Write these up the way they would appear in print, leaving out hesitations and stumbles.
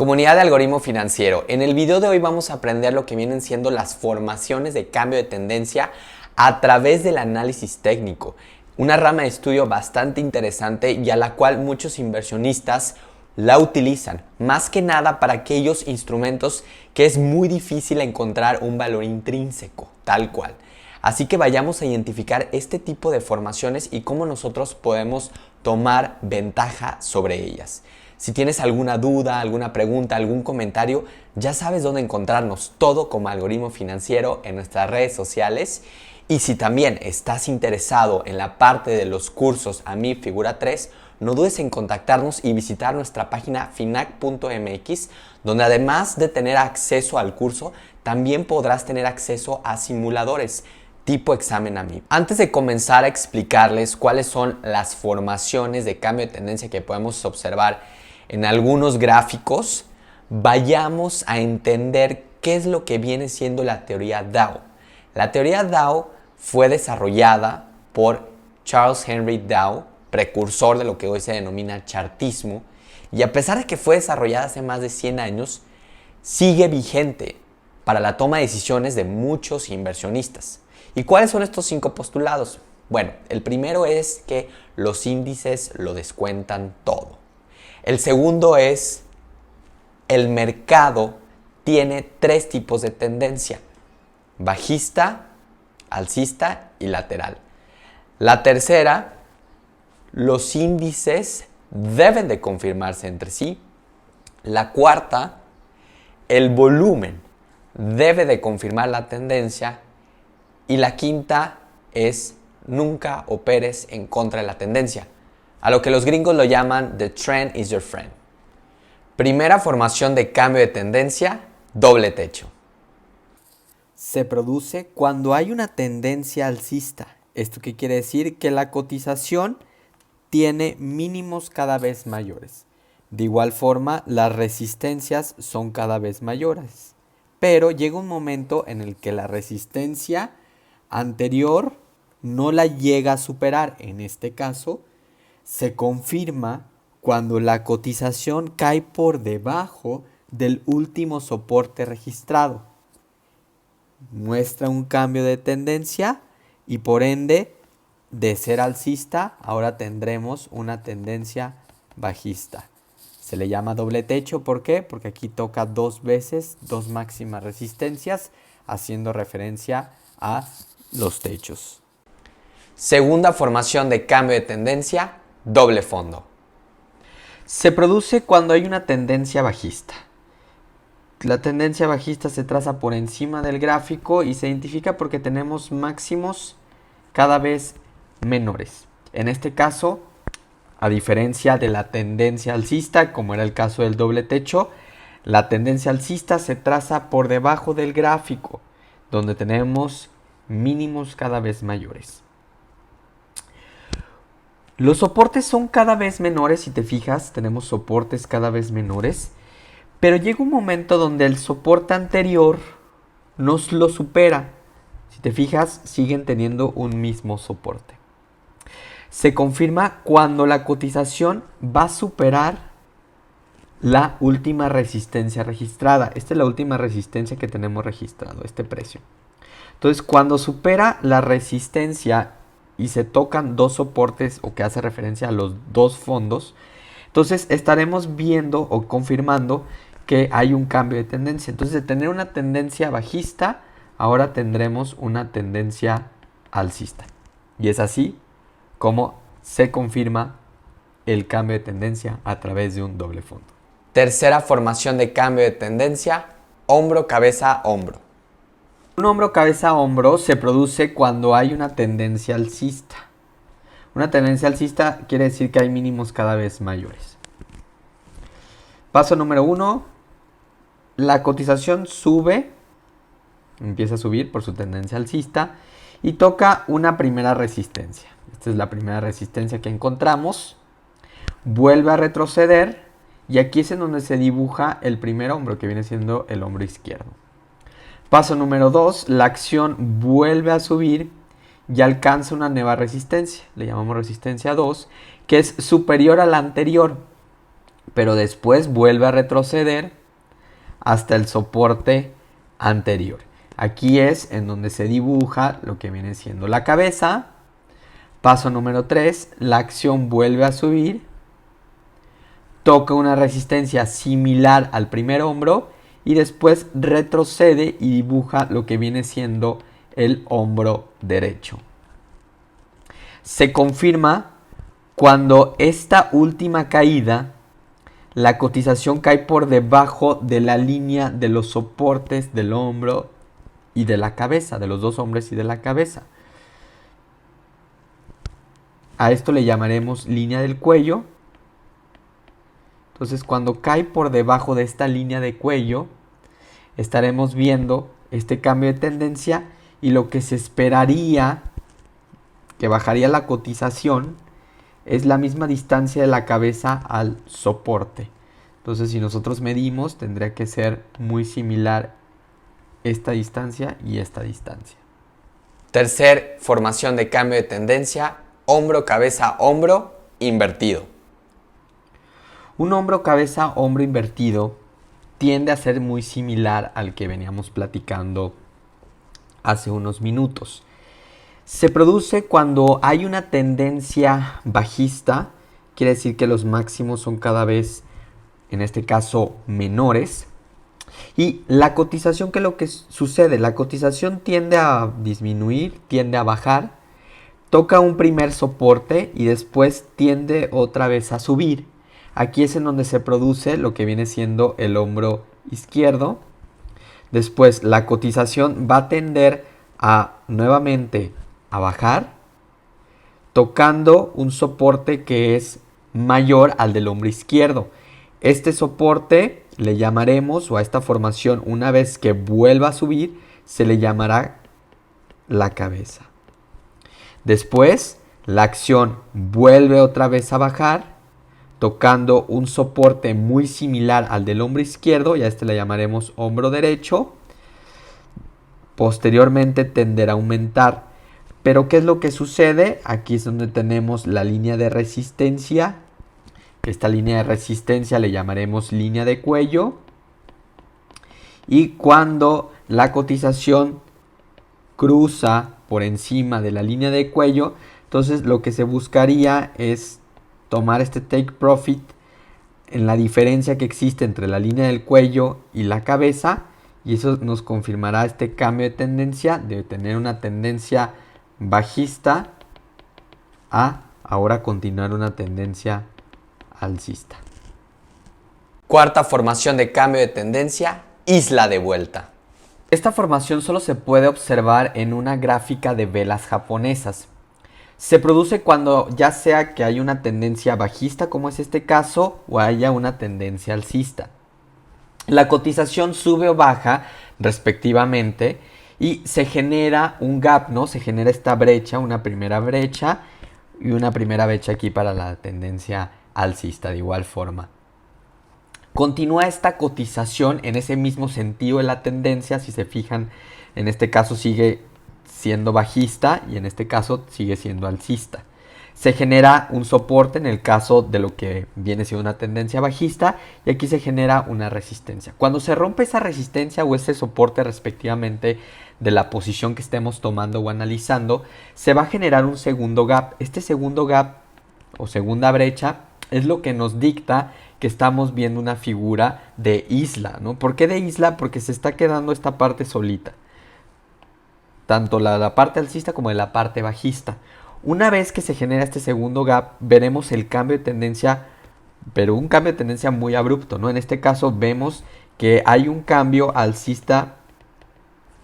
Comunidad de Algoritmo Financiero. En el video de hoy vamos a aprender lo que vienen siendo las formaciones de cambio de tendencia a través del análisis técnico. Una rama de estudio bastante interesante y a la cual muchos inversionistas la utilizan. Más que nada para aquellos instrumentos que es muy difícil encontrar un valor intrínseco, tal cual. Así que vayamos a identificar este tipo de formaciones y cómo nosotros podemos tomar ventaja sobre ellas. Si tienes alguna duda, alguna pregunta, algún comentario, ya sabes dónde encontrarnos, todo como Algoritmo Financiero en nuestras redes sociales. Y si también estás interesado en la parte de los cursos AMIB Figura 3, no dudes en contactarnos y visitar nuestra página finac.mx, donde además de tener acceso al curso, también podrás tener acceso a simuladores tipo examen AMIB. Antes de comenzar a explicarles cuáles son las formaciones de cambio de tendencia que podemos observar en algunos gráficos, vayamos a entender qué es lo que viene siendo la teoría Dow. La teoría Dow fue desarrollada por Charles Henry Dow, precursor de lo que hoy se denomina chartismo, y a pesar de que fue desarrollada hace más de 100 años, sigue vigente para la toma de decisiones de muchos inversionistas. ¿Y cuáles son estos 5 postulados? Bueno, el primero es que los índices lo descuentan todo. El segundo es, el mercado tiene 3 tipos de tendencia: bajista, alcista y lateral. La tercera, los índices deben de confirmarse entre sí. La cuarta, el volumen debe de confirmar la tendencia. Y la quinta es, nunca operes en contra de la tendencia, a lo que los gringos lo llaman the trend is your friend. Primera formación de cambio de tendencia, doble techo. Se produce cuando hay una tendencia alcista. ¿Esto qué quiere decir? Que la cotización tiene mínimos cada vez mayores. De igual forma, las resistencias son cada vez mayores. Pero llega un momento en el que la resistencia anterior no la llega a superar. En este caso, se confirma cuando la cotización cae por debajo del último soporte registrado. Muestra un cambio de tendencia y por ende, de ser alcista, ahora tendremos una tendencia bajista. Se le llama doble techo, ¿por qué? Porque aquí toca 2 veces 2 máximas resistencias, haciendo referencia a los techos. Segunda formación de cambio de tendencia, doble fondo. Se produce cuando hay una tendencia bajista. La tendencia bajista se traza por encima del gráfico y se identifica porque tenemos máximos cada vez menores. En este caso, a diferencia de la tendencia alcista, como era el caso del doble techo, la tendencia alcista se traza por debajo del gráfico, donde tenemos mínimos cada vez mayores. Los soportes son cada vez menores, si te fijas, tenemos soportes cada vez menores, pero llega un momento donde el soporte anterior nos lo supera. Si te fijas, siguen teniendo un mismo soporte. Se confirma cuando la cotización va a superar la última resistencia registrada. Esta es la última resistencia que tenemos registrado, este precio. Entonces, cuando supera la resistencia y se tocan 2 soportes, o que hace referencia a los 2 fondos, entonces estaremos viendo o confirmando que hay un cambio de tendencia. Entonces, de tener una tendencia bajista, ahora tendremos una tendencia alcista. Y es así como se confirma el cambio de tendencia a través de un doble fondo. Tercera formación de cambio de tendencia, hombro, cabeza, hombro. Un hombro, cabeza, hombro se produce cuando hay una tendencia alcista. Una tendencia alcista quiere decir que hay mínimos cada vez mayores. Paso número 1. La cotización sube, empieza a subir por su tendencia alcista y toca una primera resistencia. Esta es la primera resistencia que encontramos. Vuelve a retroceder y aquí es en donde se dibuja el primer hombro, que viene siendo el hombro izquierdo. Paso número 2, la acción vuelve a subir y alcanza una nueva resistencia, le llamamos resistencia 2, que es superior a la anterior. pero después vuelve a retroceder hasta el soporte anterior. Aquí es en donde se dibuja lo que viene siendo la cabeza. Paso número 3, la acción vuelve a subir, toca una resistencia similar al primer hombro y después retrocede y dibuja lo que viene siendo el hombro derecho. Se confirma cuando esta última caída, la cotización cae por debajo de la línea de los soportes del hombro y de la cabeza, de los dos hombros y de la cabeza. A esto le llamaremos línea del cuello. Entonces, cuando cae por debajo de esta línea de cuello, estaremos viendo este cambio de tendencia y lo que se esperaría que bajaría la cotización es la misma distancia de la cabeza al soporte. Entonces, si nosotros medimos, tendría que ser muy similar esta distancia y esta distancia. Tercer formación de cambio de tendencia, hombro, cabeza, hombro, invertido. Un hombro, cabeza, hombro invertido tiende a ser muy similar al que veníamos platicando hace unos minutos. Se produce cuando hay una tendencia bajista, quiere decir que los máximos son cada vez, en este caso, menores. Y la cotización, ¿qué es lo que sucede? La cotización tiende a disminuir, tiende a bajar, toca un primer soporte y después tiende otra vez a subir. Aquí es en donde se produce lo que viene siendo el hombro izquierdo. Después la cotización va a tender a nuevamente a bajar, tocando un soporte que es mayor al del hombro izquierdo. Este soporte le llamaremos, o a esta formación, una vez que vuelva a subir, se le llamará la cabeza. Después, la acción vuelve otra vez a bajar, tocando un soporte muy similar al del hombro izquierdo, y a este le llamaremos hombro derecho. Posteriormente tenderá a aumentar. Pero ¿qué es lo que sucede? Aquí es donde tenemos la línea de resistencia. Esta línea de resistencia le llamaremos línea de cuello. Y cuando la cotización cruza por encima de la línea de cuello, entonces lo que se buscaría es tomar este take profit en la diferencia que existe entre la línea del cuello y la cabeza, y eso nos confirmará este cambio de tendencia, de tener una tendencia bajista a ahora continuar una tendencia alcista. Cuarta formación de cambio de tendencia, isla de vuelta. Esta formación solo se puede observar en una gráfica de velas japonesas. Se produce cuando ya sea que hay una tendencia bajista, como es este caso, o haya una tendencia alcista. La cotización sube o baja respectivamente y se genera un gap, ¿no? Se genera esta brecha, una primera brecha y una primera brecha aquí para la tendencia alcista de igual forma. Continúa esta cotización en ese mismo sentido de la tendencia. Si se fijan, en este caso sigue siendo bajista y en este caso sigue siendo alcista. Se genera un soporte en el caso de lo que viene siendo una tendencia bajista y aquí se genera una resistencia. Cuando se rompe esa resistencia o ese soporte respectivamente de la posición que estemos tomando o analizando, se va a generar un segundo gap. Este segundo gap o segunda brecha es lo que nos dicta que estamos viendo una figura de isla, ¿no? ¿Por qué de isla? Porque se está quedando esta parte solita. Tanto la parte alcista como de la parte bajista. Una vez que se genera este segundo gap, veremos el cambio de tendencia, pero un cambio de tendencia muy abrupto, ¿no? En este caso vemos que hay un cambio alcista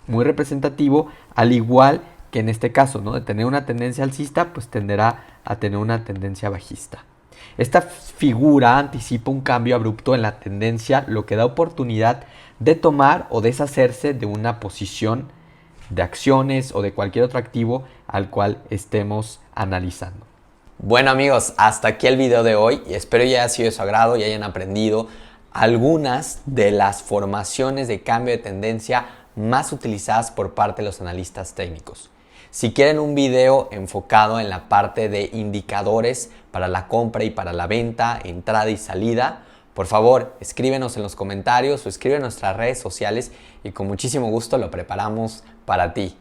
muy representativo, al igual que en este caso, ¿no? De tener una tendencia alcista, pues tenderá a tener una tendencia bajista. Esta figura anticipa un cambio abrupto en la tendencia, lo que da oportunidad de tomar o deshacerse de una posición de acciones o de cualquier otro activo al cual estemos analizando. Bueno amigos, hasta aquí el video de hoy y espero ya haya sido de su agrado y hayan aprendido algunas de las formaciones de cambio de tendencia más utilizadas por parte de los analistas técnicos. Si quieren un video enfocado en la parte de indicadores para la compra y para la venta, entrada y salida, Por favor, escríbenos en los comentarios o escribe en nuestras redes sociales y con muchísimo gusto lo preparamos para ti.